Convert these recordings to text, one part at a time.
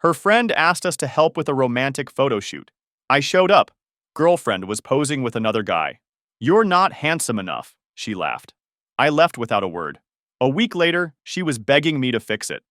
Her friend asked us to help with a romantic photo shoot. I showed up. Girlfriend was posing with another guy. "You're not handsome enough," she laughed. I left without a word. A week later, she was begging me to fix it.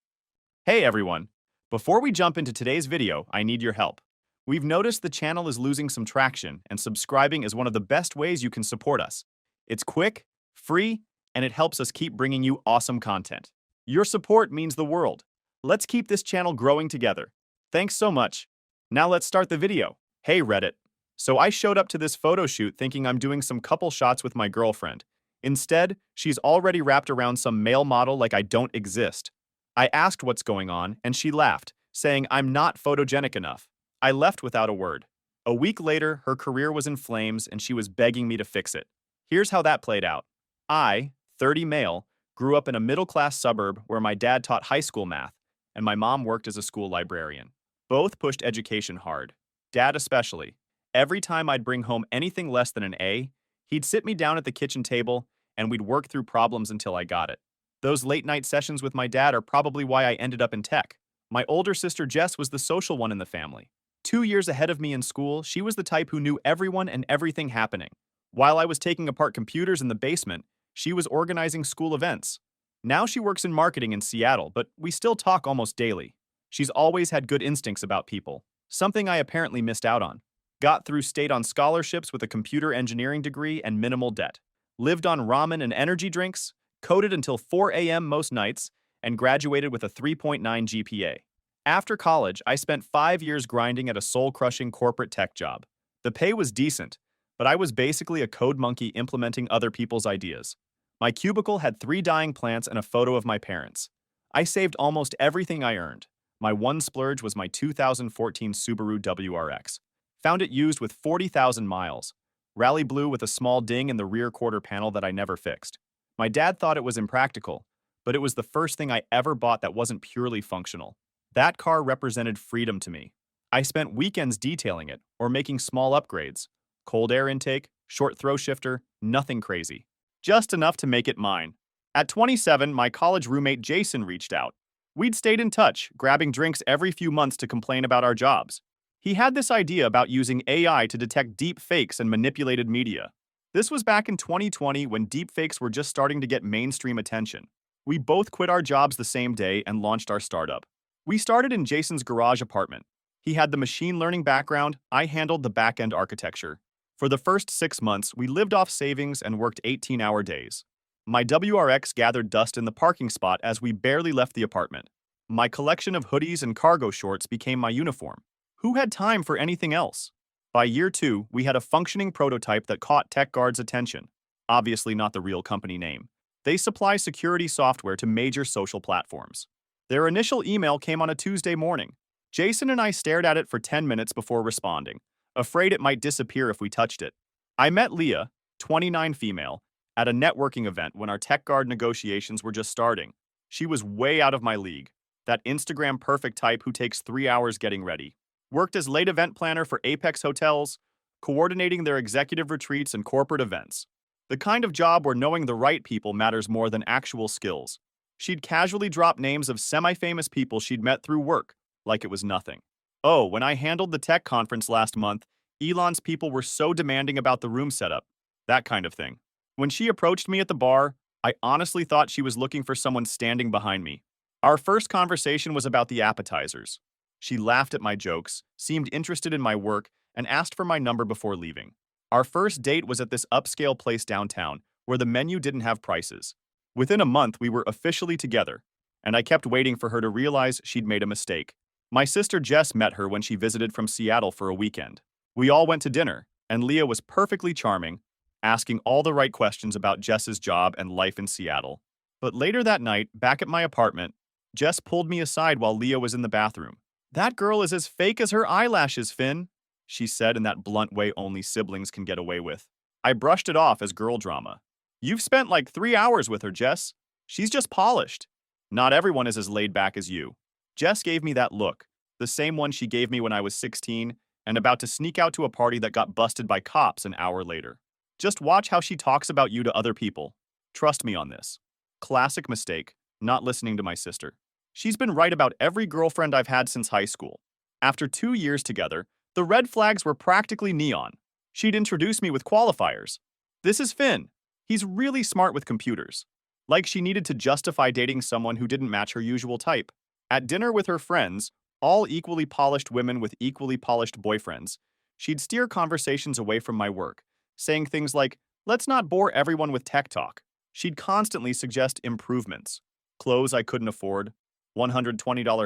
Hey everyone! Before we jump into today's video, I need your help. We've noticed the channel is losing some traction, and subscribing is one of the best ways you can support us. It's quick, free, and it helps us keep bringing you awesome content. Your support means the world. Let's keep this channel growing together. Thanks so much. Now let's start the video. Hey Reddit. So I showed up to this photo shoot thinking I'm doing some couple shots with my girlfriend. Instead, she's already wrapped around some male model like I don't exist. I asked what's going on, and she laughed, saying I'm not photogenic enough. I left without a word. A week later, her career was in flames and she was begging me to fix it. Here's how that played out. I, 30 male, grew up in a middle-class suburb where my dad taught high school math, and my mom worked as a school librarian. Both pushed education hard. Dad especially. Every time I'd bring home anything less than an A, he'd sit me down at the kitchen table and we'd work through problems until I got it. Those late-night sessions with my dad are probably why I ended up in tech. My older sister Jess was the social one in the family. 2 years ahead of me in school, she was the type who knew everyone and everything happening. While I was taking apart computers in the basement, she was organizing school events. Now she works in marketing in Seattle, but we still talk almost daily. She's always had good instincts about people, something I apparently missed out on. Got through state on scholarships with a computer engineering degree and minimal debt. Lived on ramen and energy drinks, coded until 4 a.m. most nights, and graduated with a 3.9 GPA. After college, I spent 5 years grinding at a soul-crushing corporate tech job. The pay was decent, but I was basically a code monkey implementing other people's ideas. My cubicle had 3 dying plants and a photo of my parents. I saved almost everything I earned. My one splurge was my 2014 Subaru WRX. Found it used with 40,000 miles. Rally blue with a small ding in the rear quarter panel that I never fixed. My dad thought it was impractical, but it was the first thing I ever bought that wasn't purely functional. That car represented freedom to me. I spent weekends detailing it or making small upgrades. Cold air intake, short throw shifter, nothing crazy. Just enough to make it mine. At 27, my college roommate Jason reached out. We'd stayed in touch, grabbing drinks every few months to complain about our jobs. He had this idea about using AI to detect deep fakes and manipulated media. This was back in 2020 when deepfakes were just starting to get mainstream attention. We both quit our jobs the same day and launched our startup. We started in Jason's garage apartment. He had the machine learning background, I handled the back-end architecture. For the first 6 months, we lived off savings and worked 18-hour days. My WRX gathered dust in the parking spot as we barely left the apartment. My collection of hoodies and cargo shorts became my uniform. Who had time for anything else? By year 2, we had a functioning prototype that caught tech guards' attention. Obviously not the real company name. They supply security software to major social platforms. Their initial email came on a Tuesday morning. Jason and I stared at it for 10 minutes before responding, afraid it might disappear if we touched it. I met Leah, 29 female, at a networking event when our tech guard negotiations were just starting. She was way out of my league. That Instagram perfect type who takes 3 hours getting ready. Worked as late event planner for Apex Hotels, coordinating their executive retreats and corporate events. The kind of job where knowing the right people matters more than actual skills. She'd casually drop names of semi-famous people she'd met through work, like it was nothing. Oh, when I handled the tech conference last month, Elon's people were so demanding about the room setup. That kind of thing. When she approached me at the bar, I honestly thought she was looking for someone standing behind me. Our first conversation was about the appetizers. She laughed at my jokes, seemed interested in my work, and asked for my number before leaving. Our first date was at this upscale place downtown, where the menu didn't have prices. Within a month, we were officially together, and I kept waiting for her to realize she'd made a mistake. My sister Jess met her when she visited from Seattle for a weekend. We all went to dinner, and Leah was perfectly charming, asking all the right questions about Jess's job and life in Seattle. But later that night, back at my apartment, Jess pulled me aside while Leah was in the bathroom. "That girl is as fake as her eyelashes, Finn," she said in that blunt way only siblings can get away with. I brushed it off as girl drama. "You've spent like 3 hours with her, Jess. She's just polished. Not everyone is as laid back as you." Jess gave me that look, the same one she gave me when I was 16 and about to sneak out to a party that got busted by cops an hour later. Just watch how she talks about you to other people. Trust me on this. Classic mistake, not listening to my sister. She's been right about every girlfriend I've had since high school. After 2 years together, the red flags were practically neon. She'd introduce me with qualifiers. This is Finn. He's really smart with computers. Like she needed to justify dating someone who didn't match her usual type. At dinner with her friends, all equally polished women with equally polished boyfriends, she'd steer conversations away from my work, saying things like, let's not bore everyone with tech talk. She'd constantly suggest improvements. Clothes I couldn't afford, $120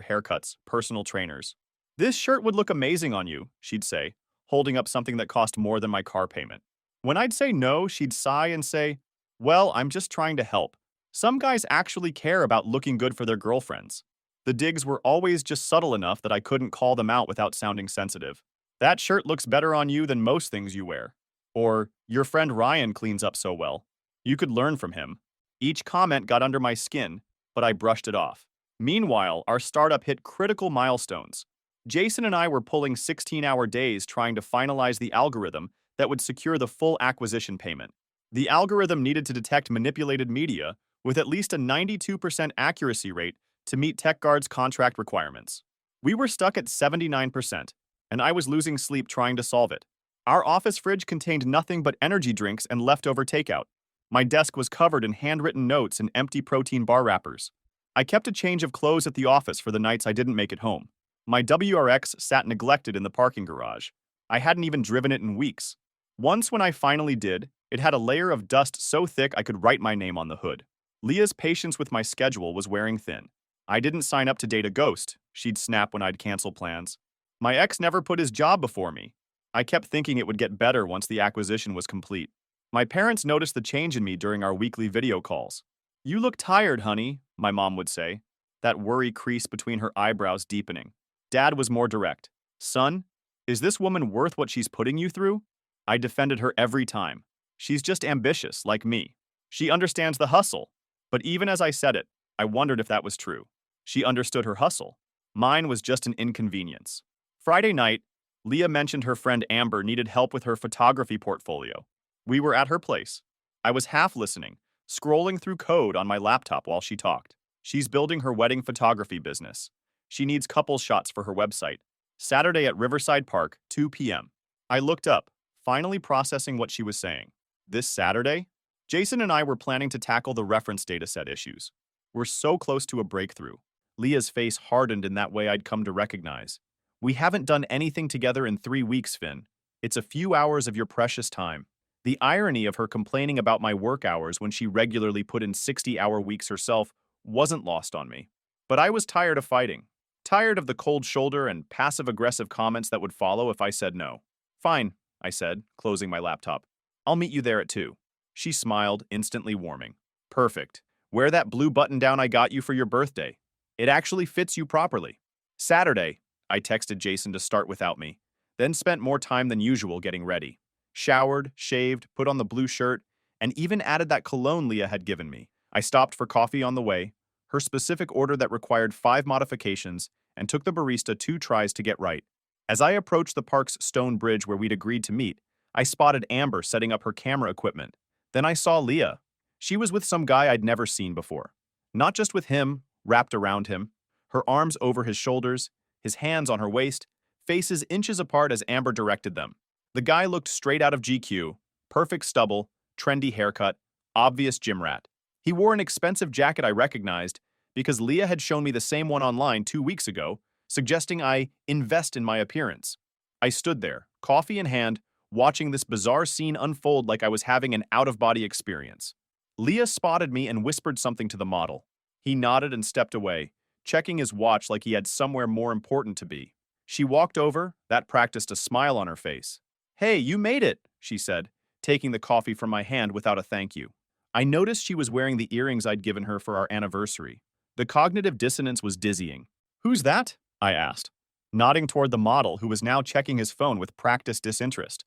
haircuts, personal trainers. This shirt would look amazing on you, she'd say, holding up something that cost more than my car payment. When I'd say no, she'd sigh and say, well, I'm just trying to help. Some guys actually care about looking good for their girlfriends. The digs were always just subtle enough that I couldn't call them out without sounding sensitive. That shirt looks better on you than most things you wear. Or, your friend Ryan cleans up so well. You could learn from him. Each comment got under my skin, but I brushed it off. Meanwhile, our startup hit critical milestones. Jason and I were pulling 16-hour days trying to finalize the algorithm that would secure the full acquisition payment. The algorithm needed to detect manipulated media with at least a 92% accuracy rate to meet TechGuard's contract requirements. We were stuck at 79%, and I was losing sleep trying to solve it. Our office fridge contained nothing but energy drinks and leftover takeout. My desk was covered in handwritten notes and empty protein bar wrappers. I kept a change of clothes at the office for the nights I didn't make it home. My WRX sat neglected in the parking garage. I hadn't even driven it in weeks. Once when I finally did, it had a layer of dust so thick I could write my name on the hood. Leah's patience with my schedule was wearing thin. I didn't sign up to date a ghost, she'd snap when I'd cancel plans. My ex never put his job before me. I kept thinking it would get better once the acquisition was complete. My parents noticed the change in me during our weekly video calls. You look tired, honey, my mom would say, that worry crease between her eyebrows deepening. Dad was more direct. Son, is this woman worth what she's putting you through? I defended her every time. She's just ambitious, like me. She understands the hustle. But even as I said it, I wondered if that was true. She understood her hustle. Mine was just an inconvenience. Friday night, Leah mentioned her friend Amber needed help with her photography portfolio. We were at her place. I was half listening, scrolling through code on my laptop while she talked. She's building her wedding photography business. She needs couple shots for her website. Saturday at Riverside Park, 2 p.m. I looked up, finally processing what she was saying. This Saturday? Jason and I were planning to tackle the reference dataset issues. We're so close to a breakthrough. Leah's face hardened in that way I'd come to recognize. We haven't done anything together in 3 weeks, Finn. It's a few hours of your precious time. The irony of her complaining about my work hours when she regularly put in 60-hour weeks herself wasn't lost on me. But I was tired of fighting. Tired of the cold shoulder and passive-aggressive comments that would follow if I said no. Fine, I said, closing my laptop. I'll meet you there at 2. She smiled, instantly warming. Perfect. Wear that blue button-down I got you for your birthday. It actually fits you properly. Saturday, I texted Jason to start without me, then spent more time than usual getting ready. Showered, shaved, put on the blue shirt, and even added that cologne Leah had given me. I stopped for coffee on the way, her specific order that required 5 modifications, and took the barista 2 tries to get right. As I approached the park's stone bridge where we'd agreed to meet, I spotted Amber setting up her camera equipment. Then I saw Leah. She was with some guy I'd never seen before. Not just with him, wrapped around him, her arms over his shoulders, his hands on her waist, faces inches apart as Amber directed them. The guy looked straight out of GQ, perfect stubble, trendy haircut, obvious gym rat. He wore an expensive jacket I recognized because Leah had shown me the same one online 2 weeks ago, suggesting I invest in my appearance. I stood there, coffee in hand, watching this bizarre scene unfold like I was having an out-of-body experience. Leah spotted me and whispered something to the model. He nodded and stepped away, checking his watch like he had somewhere more important to be. She walked over, that practiced a smile on her face. Hey, you made it, she said, taking the coffee from my hand without a thank you. I noticed she was wearing the earrings I'd given her for our anniversary. The cognitive dissonance was dizzying. Who's that? I asked, nodding toward the model who was now checking his phone with practiced disinterest.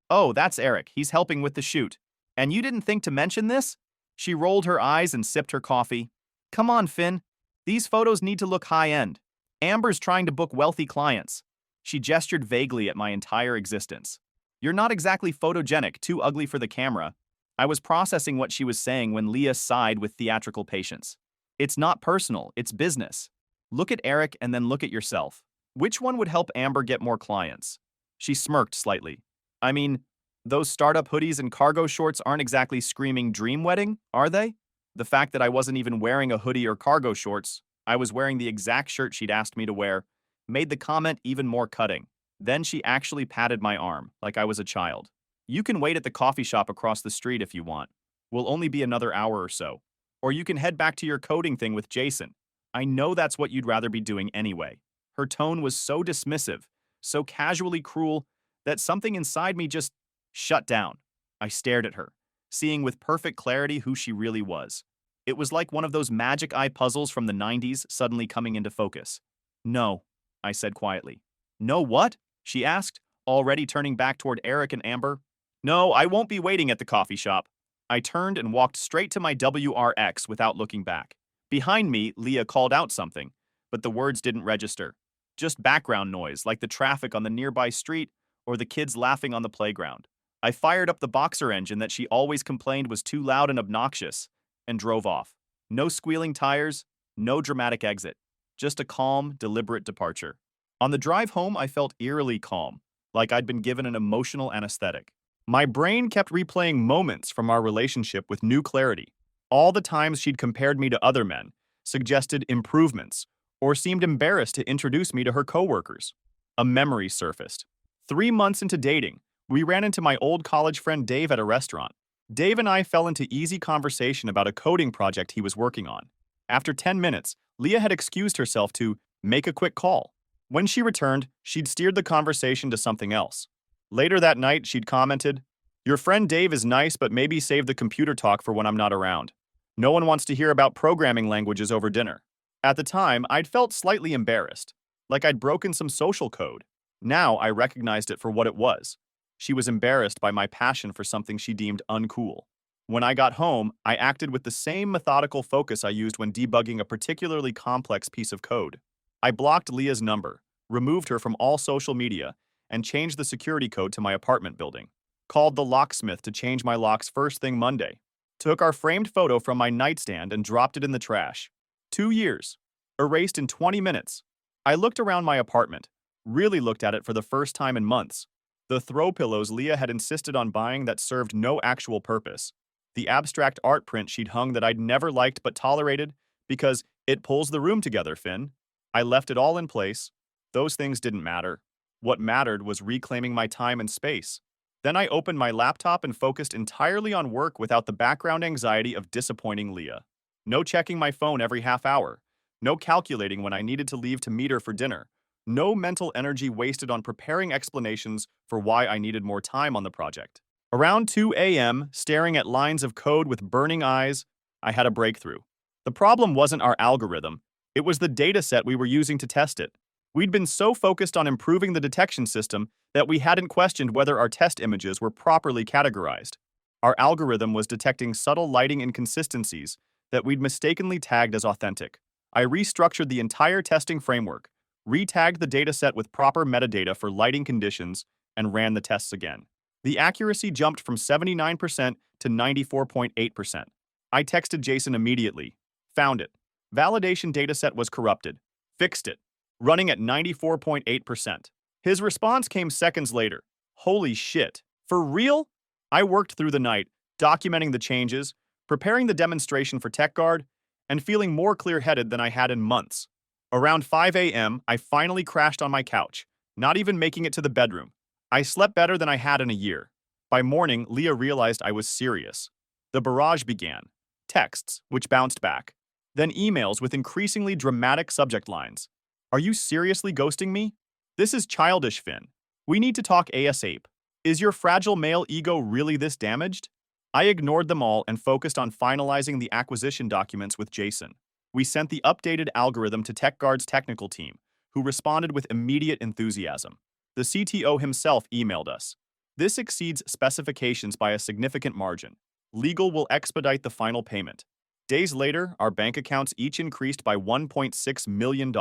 Oh, that's Eric. He's helping with the shoot. And you didn't think to mention this? She rolled her eyes and sipped her coffee. Come on, Finn. These photos need to look high-end. Amber's trying to book wealthy clients. She gestured vaguely at my entire existence. You're not exactly photogenic, too ugly for the camera. I was processing what she was saying when Leah sighed with theatrical patience. It's not personal, it's business. Look at Eric and then look at yourself. Which one would help Amber get more clients? She smirked slightly. I mean, those startup hoodies and cargo shorts aren't exactly screaming dream wedding, are they? The fact that I wasn't even wearing a hoodie or cargo shorts, I was wearing the exact shirt she'd asked me to wear, made the comment even more cutting. Then she actually patted my arm, like I was a child. You can wait at the coffee shop across the street if you want. We'll only be another hour or so. Or you can head back to your coding thing with Jason. I know that's what you'd rather be doing anyway. Her tone was so dismissive, so casually cruel, that something inside me just shut down. I stared at her, seeing with perfect clarity who she really was. It was like one of those magic eye puzzles from the 90s suddenly coming into focus. No, I said quietly. No what? She asked, already turning back toward Eric and Amber. No, I won't be waiting at the coffee shop. I turned and walked straight to my WRX without looking back. Behind me, Leah called out something, but the words didn't register. Just background noise, like the traffic on the nearby street or the kids laughing on the playground. I fired up the boxer engine that she always complained was too loud and obnoxious, and drove off. No squealing tires, no dramatic exit. Just a calm, deliberate departure. On the drive home, I felt eerily calm, like I'd been given an emotional anesthetic. My brain kept replaying moments from our relationship with new clarity. All the times she'd compared me to other men, suggested improvements, or seemed embarrassed to introduce me to her coworkers. A memory surfaced. 3 months into dating, we ran into my old college friend Dave at a restaurant. Dave and I fell into easy conversation about a coding project he was working on. After 10 minutes, Leah had excused herself to make a quick call. When she returned, she'd steered the conversation to something else. Later that night, she'd commented, "Your friend Dave is nice, but maybe save the computer talk for when I'm not around. No one wants to hear about programming languages over dinner." At the time, I'd felt slightly embarrassed, like I'd broken some social code. Now I recognized it for what it was. She was embarrassed by my passion for something she deemed uncool. When I got home, I acted with the same methodical focus I used when debugging a particularly complex piece of code. I blocked Leah's number, removed her from all social media, and changed the security code to my apartment building. Called the locksmith to change my locks first thing Monday. Took our framed photo from my nightstand and dropped it in the trash. 2 years. Erased in 20 minutes. I looked around my apartment, really looked at it for the first time in months. The throw pillows Leah had insisted on buying that served no actual purpose. The abstract art print she'd hung that I'd never liked but tolerated because it pulls the room together, Finn. I left it all in place. Those things didn't matter. What mattered was reclaiming my time and space. Then I opened my laptop and focused entirely on work without the background anxiety of disappointing Leah. No checking my phone every half hour. No calculating when I needed to leave to meet her for dinner. No mental energy wasted on preparing explanations for why I needed more time on the project. Around 2 a.m., staring at lines of code with burning eyes, I had a breakthrough. The problem wasn't our algorithm. It was the dataset we were using to test it. We'd been so focused on improving the detection system that we hadn't questioned whether our test images were properly categorized. Our algorithm was detecting subtle lighting inconsistencies that we'd mistakenly tagged as authentic. I restructured the entire testing framework, retagged the dataset with proper metadata for lighting conditions, and ran the tests again. The accuracy jumped from 79% to 94.8%. I texted Jason immediately. Found it. Validation dataset was corrupted. Fixed it. Running at 94.8%. His response came seconds later. Holy shit. For real? I worked through the night, documenting the changes, preparing the demonstration for TechGuard, and feeling more clear-headed than I had in months. Around 5 a.m., I finally crashed on my couch, not even making it to the bedroom. I slept better than I had in a year. By morning, Leah realized I was serious. The barrage began. Texts, which bounced back. Then emails with increasingly dramatic subject lines. Are you seriously ghosting me? This is childish, Finn. We need to talk ASAP. Is your fragile male ego really this damaged? I ignored them all and focused on finalizing the acquisition documents with Jason. We sent the updated algorithm to TechGuard's technical team, who responded with immediate enthusiasm. The CTO himself emailed us. This exceeds specifications by a significant margin. Legal will expedite the final payment. Days later, our bank accounts each increased by $1.6 million.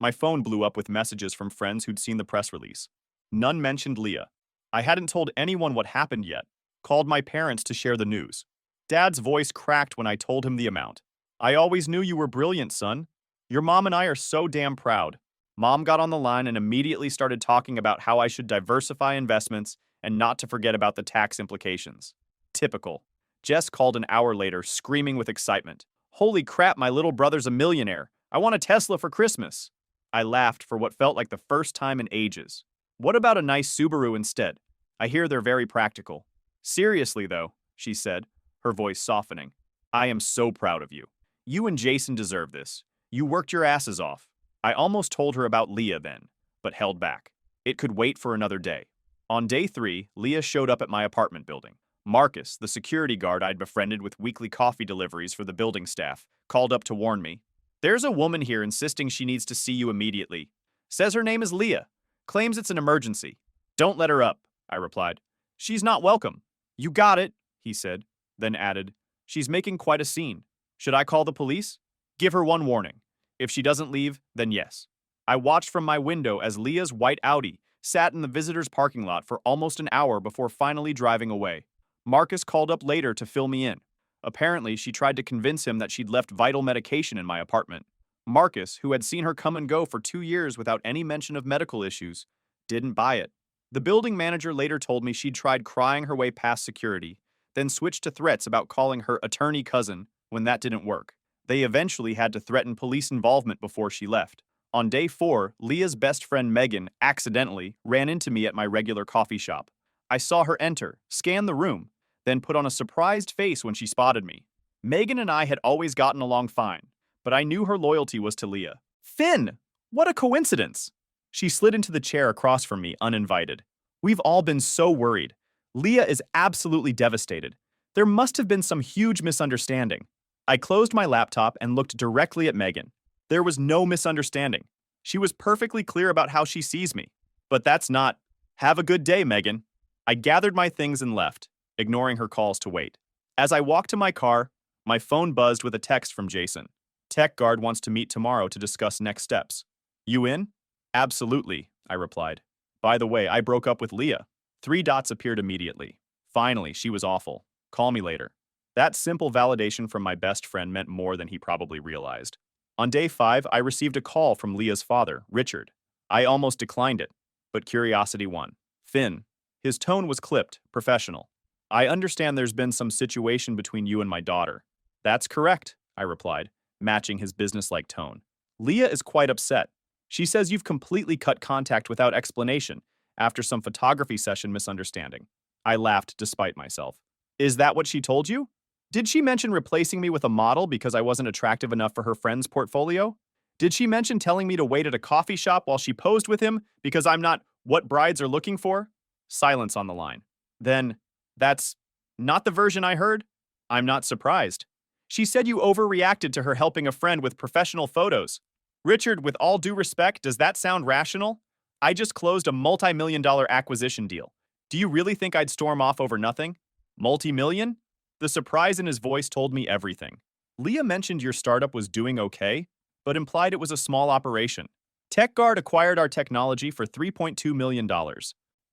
My phone blew up with messages from friends who'd seen the press release. None mentioned Leah. I hadn't told anyone what happened yet. Called my parents to share the news. Dad's voice cracked when I told him the amount. I always knew you were brilliant, son. Your mom and I are so damn proud. Mom got on the line and immediately started talking about how I should diversify investments and not to forget about the tax implications. Typical. Jess called an hour later, screaming with excitement. Holy crap, my little brother's a millionaire. I want a Tesla for Christmas. I laughed for what felt like the first time in ages. What about a nice Subaru instead? I hear they're very practical. Seriously, though, she said, her voice softening. I am so proud of you. You and Jason deserve this. You worked your asses off. I almost told her about Leah then, but held back. It could wait for another day. On day 3, Leah showed up at my apartment building. Marcus, the security guard I'd befriended with weekly coffee deliveries for the building staff, called up to warn me. There's a woman here insisting she needs to see you immediately. Says her name is Leah. Claims it's an emergency. Don't let her up, I replied. She's not welcome. You got it, he said, then added, she's making quite a scene. Should I call the police? Give her one warning. If she doesn't leave, then yes. I watched from my window as Leah's white Audi sat in the visitor's parking lot for almost an hour before finally driving away. Marcus called up later to fill me in. Apparently, she tried to convince him that she'd left vital medication in my apartment. Marcus, who had seen her come and go for 2 years without any mention of medical issues, didn't buy it. The building manager later told me she'd tried crying her way past security, then switched to threats about calling her attorney cousin when that didn't work. They eventually had to threaten police involvement before she left. On day 4, Leah's best friend Megan accidentally ran into me at my regular coffee shop. I saw her enter, scan the room, then put on a surprised face when she spotted me. Megan and I had always gotten along fine, but I knew her loyalty was to Leah. Finn! What a coincidence! She slid into the chair across from me, uninvited. We've all been so worried. Leah is absolutely devastated. There must have been some huge misunderstanding. I closed my laptop and looked directly at Megan. There was no misunderstanding. She was perfectly clear about how she sees me. But that's not, have a good day, Megan. I gathered my things and left, ignoring her calls to wait. As I walked to my car, my phone buzzed with a text from Jason. Tech Guard wants to meet tomorrow to discuss next steps. You in? Absolutely, I replied. By the way, I broke up with Leah. 3 dots appeared immediately. Finally, she was awful. Call me later. That simple validation from my best friend meant more than he probably realized. On day 5, I received a call from Leah's father, Richard. I almost declined it, but curiosity won. Finn. His tone was clipped, professional. I understand there's been some situation between you and my daughter. That's correct, I replied, matching his businesslike tone. Leah is quite upset. She says you've completely cut contact without explanation after some photography session misunderstanding. I laughed despite myself. Is that what she told you? Did she mention replacing me with a model because I wasn't attractive enough for her friend's portfolio? Did she mention telling me to wait at a coffee shop while she posed with him because I'm not what brides are looking for? Silence on the line. Then, that's not the version I heard? I'm not surprised. She said you overreacted to her helping a friend with professional photos. Richard, with all due respect, does that sound rational? I just closed a multi-million-dollar acquisition deal. Do you really think I'd storm off over nothing? Multi-million? The surprise in his voice told me everything. Leah mentioned your startup was doing okay, but implied it was a small operation. TechGuard acquired our technology for $3.2 million.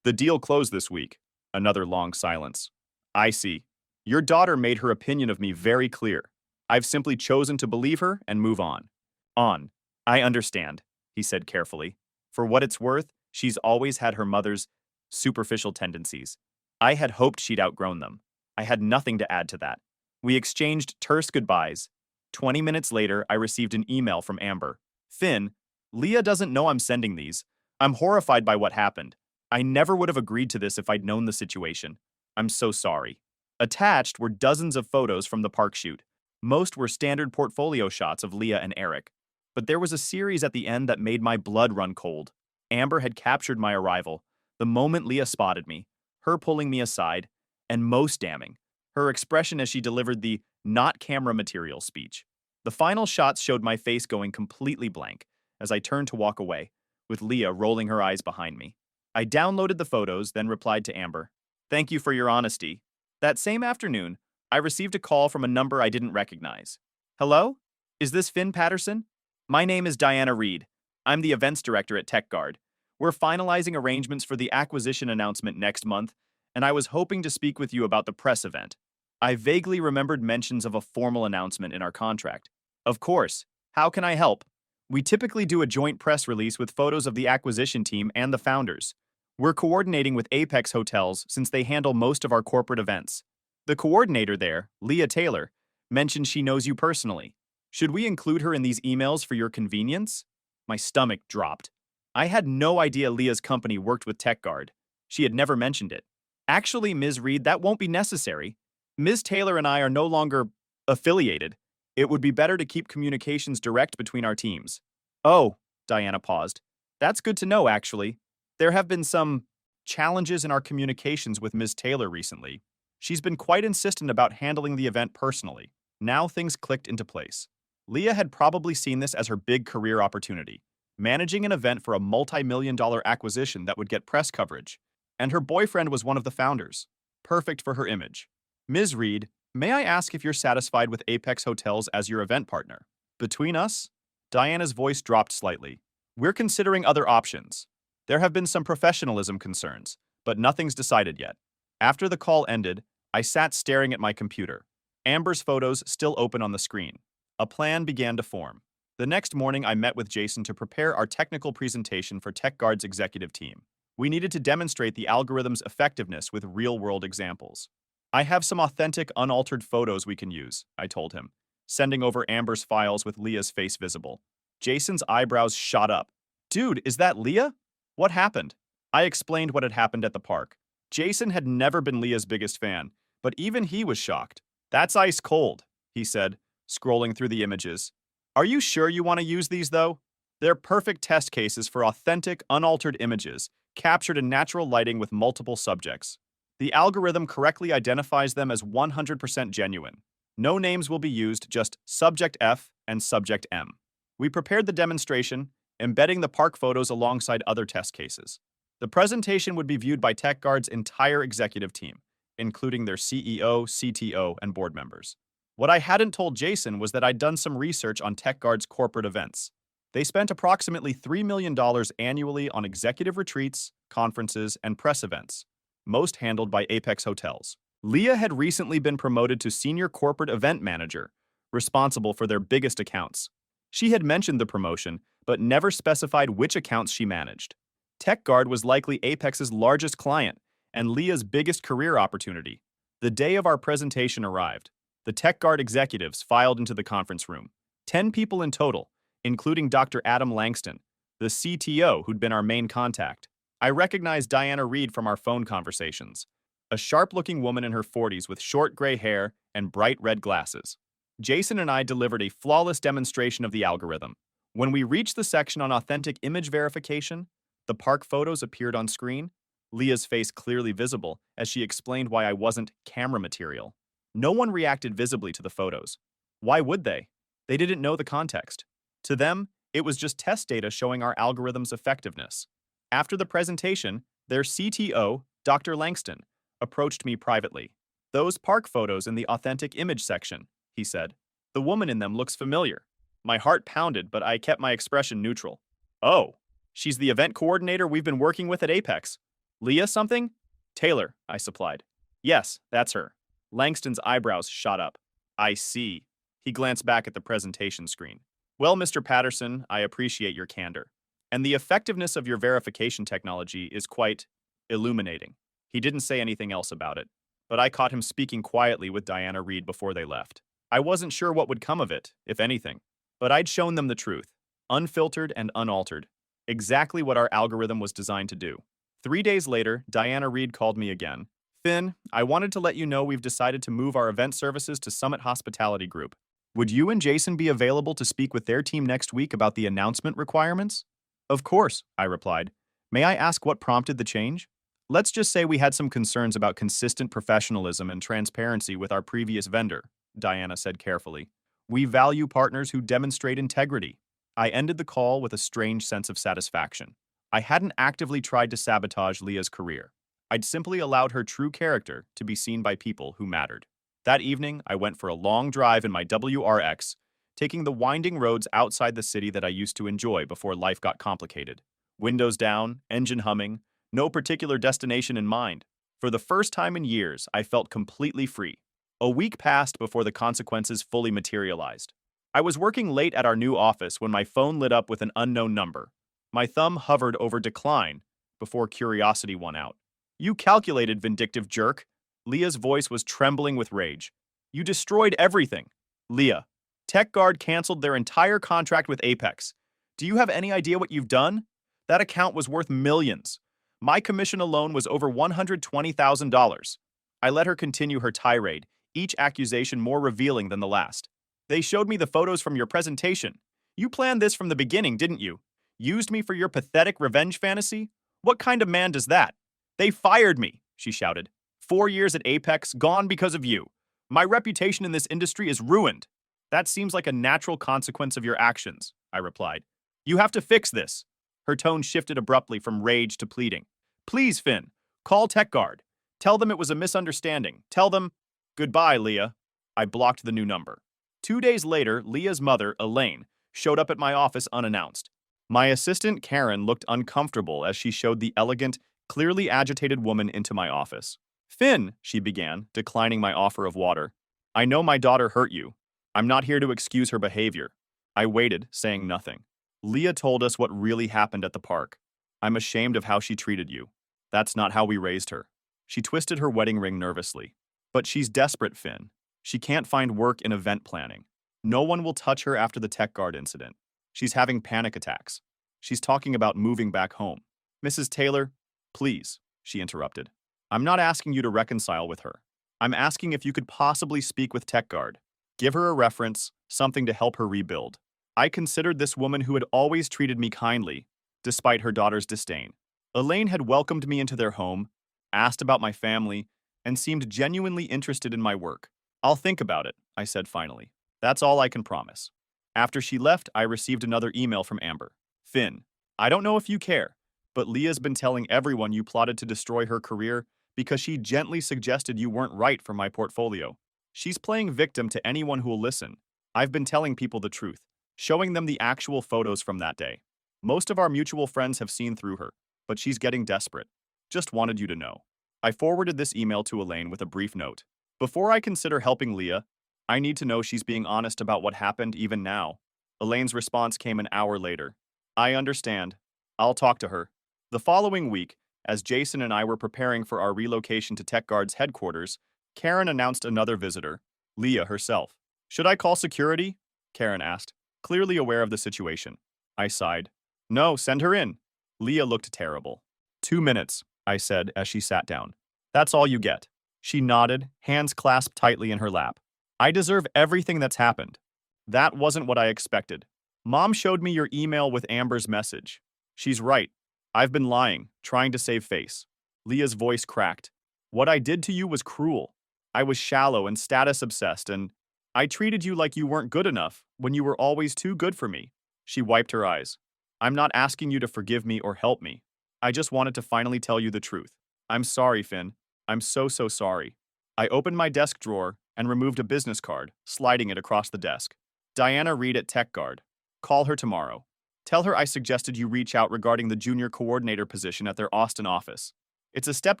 The deal closed this week. Another long silence. I see. Your daughter made her opinion of me very clear. I've simply chosen to believe her and move on. On. I understand, he said carefully. For what it's worth, she's always had her mother's superficial tendencies. I had hoped she'd outgrown them. I had nothing to add to that. We exchanged terse goodbyes. 20 minutes later, I received an email from Amber. Finn, Leah doesn't know I'm sending these. I'm horrified by what happened. I never would have agreed to this if I'd known the situation. I'm so sorry. Attached were dozens of photos from the park shoot. Most were standard portfolio shots of Leah and Eric. But there was a series at the end that made my blood run cold. Amber had captured my arrival, the moment Leah spotted me, her pulling me aside, and most damning, her expression as she delivered the not camera material speech. The final shots showed my face going completely blank as I turned to walk away, with Leah rolling her eyes behind me. I downloaded the photos, then replied to Amber. Thank you for your honesty. That same afternoon, I received a call from a number I didn't recognize. Hello? Is this Finn Patterson? My name is Diana Reed. I'm the events director at TechGuard. We're finalizing arrangements for the acquisition announcement next month, and I was hoping to speak with you about the press event. I vaguely remembered mentions of a formal announcement in our contract. Of course. How can I help? We typically do a joint press release with photos of the acquisition team and the founders. We're coordinating with Apex Hotels since they handle most of our corporate events. The coordinator there, Leah Taylor, mentioned she knows you personally. Should we include her in these emails for your convenience? My stomach dropped. I had no idea Leah's company worked with TechGuard. She had never mentioned it. Actually, Ms. Reed, that won't be necessary. Ms. Taylor and I are no longer affiliated. It would be better to keep communications direct between our teams. Oh, Diana paused. That's good to know, actually. There have been some challenges in our communications with Ms. Taylor recently. She's been quite insistent about handling the event personally. Now things clicked into place. Leah had probably seen this as her big career opportunity, managing an event for a multi-million-dollar acquisition that would get press coverage. And her boyfriend was one of the founders. Perfect for her image. Ms. Reed, may I ask if you're satisfied with Apex Hotels as your event partner? Between us? Diana's voice dropped slightly. We're considering other options. There have been some professionalism concerns, but nothing's decided yet. After the call ended, I sat staring at my computer. Amber's photos still open on the screen. A plan began to form. The next morning, I met with Jason to prepare our technical presentation for TechGuard's executive team. We needed to demonstrate the algorithm's effectiveness with real-world examples. I have some authentic, unaltered photos we can use, I told him, sending over Amber's files with Leah's face visible. Jason's eyebrows shot up. Dude, is that Leah? What happened? I explained what had happened at the park. Jason had never been Leah's biggest fan, but even he was shocked. That's ice cold, he said, scrolling through the images. Are you sure you want to use these, though? They're perfect test cases for authentic, unaltered images, captured in natural lighting with multiple subjects. The algorithm correctly identifies them as 100% genuine. No names will be used, just Subject F and Subject M. We prepared the demonstration, embedding the park photos alongside other test cases. The presentation would be viewed by TechGuard's entire executive team, including their CEO, CTO, and board members. What I hadn't told Jason was that I'd done some research on TechGuard's corporate events. They spent approximately $3 million annually on executive retreats, conferences, and press events, most handled by Apex Hotels. Leah had recently been promoted to senior corporate event manager, responsible for their biggest accounts. She had mentioned the promotion, but never specified which accounts she managed. TechGuard was likely Apex's largest client and Leah's biggest career opportunity. The day of our presentation arrived. The TechGuard executives filed into the conference room. 10 people in total, including Dr. Adam Langston, the CTO who'd been our main contact. I recognized Diana Reed from our phone conversations, a sharp-looking woman in her 40s with short gray hair and bright red glasses. Jason and I delivered a flawless demonstration of the algorithm. When we reached the section on authentic image verification, the park photos appeared on screen, Leah's face clearly visible as she explained why I wasn't camera material. No one reacted visibly to the photos. Why would they? They didn't know the context. To them, it was just test data showing our algorithm's effectiveness. After the presentation, their CTO, Dr. Langston, approached me privately. Those park photos in the authentic image section, he said. The woman in them looks familiar. My heart pounded, but I kept my expression neutral. Oh, she's the event coordinator we've been working with at Apex. Leah something? Taylor, I supplied. Yes, that's her. Langston's eyebrows shot up. I see. He glanced back at the presentation screen. Well, Mr. Patterson, I appreciate your candor. And the effectiveness of your verification technology is quite illuminating. He didn't say anything else about it, but I caught him speaking quietly with Diana Reed before they left. I wasn't sure what would come of it, if anything, but I'd shown them the truth, unfiltered and unaltered, exactly what our algorithm was designed to do. 3 days later, Diana Reed called me again. Finn, I wanted to let you know we've decided to move our event services to Summit Hospitality Group. Would you and Jason be available to speak with their team next week about the announcement requirements? Of course, I replied. May I ask what prompted the change? Let's just say we had some concerns about consistent professionalism and transparency with our previous vendor, Diana said carefully. We value partners who demonstrate integrity. I ended the call with a strange sense of satisfaction. I hadn't actively tried to sabotage Leah's career. I'd simply allowed her true character to be seen by people who mattered. That evening, I went for a long drive in my WRX, taking the winding roads outside the city that I used to enjoy before life got complicated. Windows down, engine humming, no particular destination in mind. For the first time in years, I felt completely free. A week passed before the consequences fully materialized. I was working late at our new office when my phone lit up with an unknown number. My thumb hovered over decline before curiosity won out. You calculated, vindictive jerk. Leah's voice was trembling with rage. You destroyed everything. Leah, TechGuard canceled their entire contract with Apex. Do you have any idea what you've done? That account was worth millions. My commission alone was over $120,000. I let her continue her tirade, each accusation more revealing than the last. They showed me the photos from your presentation. You planned this from the beginning, didn't you? Used me for your pathetic revenge fantasy? What kind of man does that? They fired me, she shouted. 4 years at Apex, gone because of you. My reputation in this industry is ruined. That seems like a natural consequence of your actions, I replied. You have to fix this. Her tone shifted abruptly from rage to pleading. Please, Finn, call TechGuard. Tell them it was a misunderstanding. Tell them, goodbye, Leah. I blocked the new number. 2 days later, Leah's mother, Elaine, showed up at my office unannounced. My assistant, Karen, looked uncomfortable as she showed the elegant, clearly agitated woman into my office. Finn, she began, declining my offer of water. I know my daughter hurt you. I'm not here to excuse her behavior. I waited, saying nothing. Leah told us what really happened at the park. I'm ashamed of how she treated you. That's not how we raised her. She twisted her wedding ring nervously. But she's desperate, Finn. She can't find work in event planning. No one will touch her after the TechGuard incident. She's having panic attacks. She's talking about moving back home. Mrs. Taylor, please, she interrupted. I'm not asking you to reconcile with her. I'm asking if you could possibly speak with TechGuard. Give her a reference, something to help her rebuild. I considered this woman who had always treated me kindly, despite her daughter's disdain. Elaine had welcomed me into their home, asked about my family, and seemed genuinely interested in my work. I'll think about it, I said finally. That's all I can promise. After she left, I received another email from Amber. Finn, I don't know if you care, but Leah's been telling everyone you plotted to destroy her career because she gently suggested you weren't right for my portfolio. She's playing victim to anyone who'll listen. I've been telling people the truth, showing them the actual photos from that day. Most of our mutual friends have seen through her, but she's getting desperate. Just wanted you to know. I forwarded this email to Elaine with a brief note. Before I consider helping Leah, I need to know she's being honest about what happened even now. Elaine's response came an hour later. I understand. I'll talk to her. The following week, as Jason and I were preparing for our relocation to TechGuard's headquarters, Karen announced another visitor, Leah herself. Should I call security? Karen asked, clearly aware of the situation. I sighed. No, send her in. Leah looked terrible. 2 minutes, I said as she sat down. That's all you get. She nodded, hands clasped tightly in her lap. I deserve everything that's happened. That wasn't what I expected. Mom showed me your email with Amber's message. She's right. I've been lying, trying to save face. Leah's voice cracked. What I did to you was cruel. I was shallow and status-obsessed, and I treated you like you weren't good enough when you were always too good for me. She wiped her eyes. I'm not asking you to forgive me or help me. I just wanted to finally tell you the truth. I'm sorry, Finn. I'm so sorry. I opened my desk drawer and removed a business card, sliding it across the desk. Diana Reed at TechGuard. Call her tomorrow. Tell her I suggested you reach out regarding the junior coordinator position at their Austin office. It's a step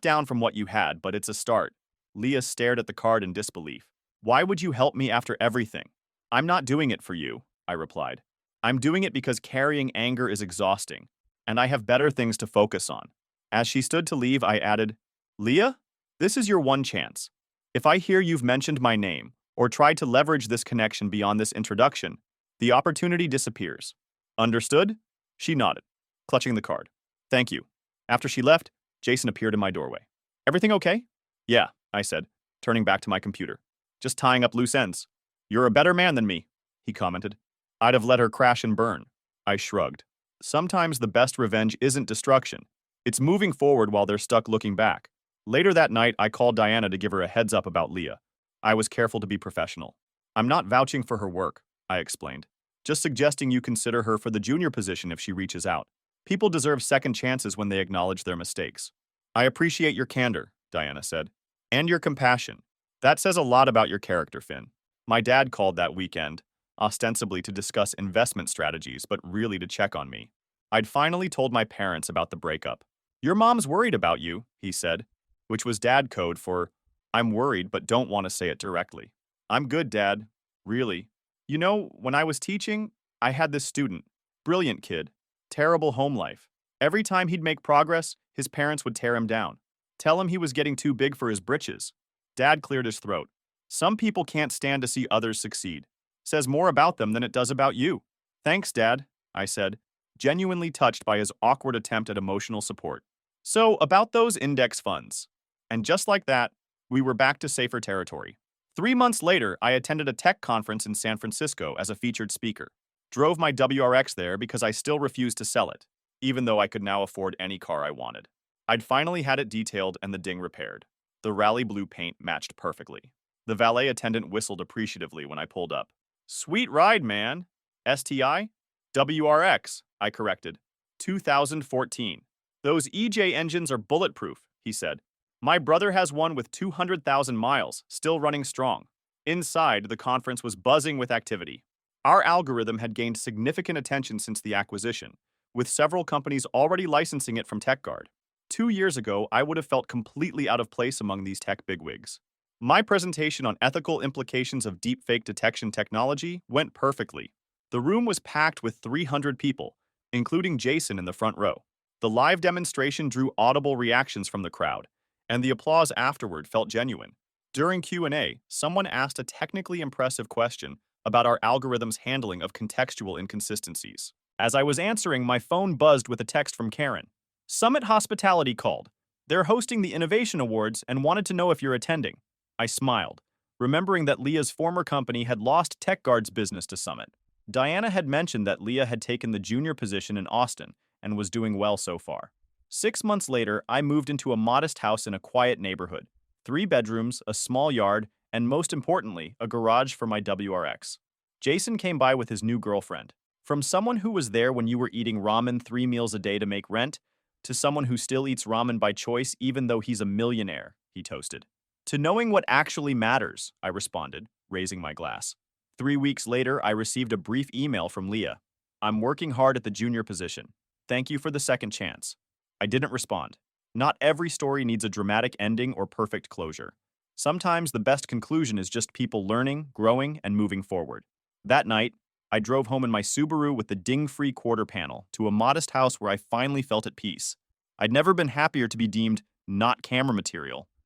down from what you had, but it's a start. Leah stared at the card in disbelief. Why would you help me after everything? I'm not doing it for you, I replied. I'm doing it because carrying anger is exhausting, and I have better things to focus on. As she stood to leave, I added, Leah, this is your one chance. If I hear you've mentioned my name, or tried to leverage this connection beyond this introduction, the opportunity disappears. Understood? She nodded, clutching the card. Thank you. After she left, Jason appeared in my doorway. Everything okay? Yeah, I said, turning back to my computer. Just tying up loose ends. You're a better man than me, he commented. I'd have let her crash and burn. I shrugged. Sometimes the best revenge isn't destruction. It's moving forward while they're stuck looking back. Later that night, I called Diana to give her a heads up about Leah. I was careful to be professional. I'm not vouching for her work, I explained. Just suggesting you consider her for the junior position if she reaches out. People deserve second chances when they acknowledge their mistakes. I appreciate your candor, Diana said, and your compassion. That says a lot about your character, Finn. My dad called that weekend, ostensibly to discuss investment strategies, but really to check on me. I'd finally told my parents about the breakup. Your mom's worried about you, he said, which was dad code for, I'm worried but don't want to say it directly. I'm good, Dad. Really. You know, when I was teaching, I had this student, brilliant kid, terrible home life. Every time he'd make progress, his parents would tear him down. Tell him he was getting too big for his britches. Dad cleared his throat. Some people can't stand to see others succeed. Says more about them than it does about you. Thanks, Dad, I said, genuinely touched by his awkward attempt at emotional support. So, about those index funds. And just like that, we were back to safer territory. 3 months later, I attended a tech conference in San Francisco as a featured speaker. Drove my WRX there because I still refused to sell it, even though I could now afford any car I wanted. I'd finally had it detailed and the ding repaired. The rally blue paint matched perfectly. The valet attendant whistled appreciatively when I pulled up. Sweet ride, man. STI? WRX, I corrected. 2014. Those EJ engines are bulletproof, he said. My brother has one with 200,000 miles, still running strong. Inside, the conference was buzzing with activity. Our algorithm had gained significant attention since the acquisition, with several companies already licensing it from TechGuard. 2 years ago, I would have felt completely out of place among these tech bigwigs. My presentation on ethical implications of deepfake detection technology went perfectly. The room was packed with 300 people, including Jason in the front row. The live demonstration drew audible reactions from the crowd, and the applause afterward felt genuine. During Q&A, someone asked a technically impressive question about our algorithm's handling of contextual inconsistencies. As I was answering, my phone buzzed with a text from Karen. Summit Hospitality called. They're hosting the Innovation Awards and wanted to know if you're attending. I smiled, remembering that Leah's former company had lost TechGuard's business to Summit. Diana had mentioned that Leah had taken the junior position in Austin and was doing well so far. 6 months later, I moved into a modest house in a quiet neighborhood. 3 bedrooms, a small yard, and most importantly, a garage for my WRX. Jason came by with his new girlfriend. From someone who was there when you were eating ramen 3 meals a day to make rent, to someone who still eats ramen by choice even though he's a millionaire, he toasted. To knowing what actually matters, I responded, raising my glass. 3 weeks later, I received a brief email from Leah. I'm working hard at the junior position. Thank you for the second chance. I didn't respond. Not every story needs a dramatic ending or perfect closure. Sometimes the best conclusion is just people learning, growing, and moving forward. That night, I drove home in my Subaru with the ding-free quarter panel to a modest house where I finally felt at peace. I'd never been happier to be deemed not camera material.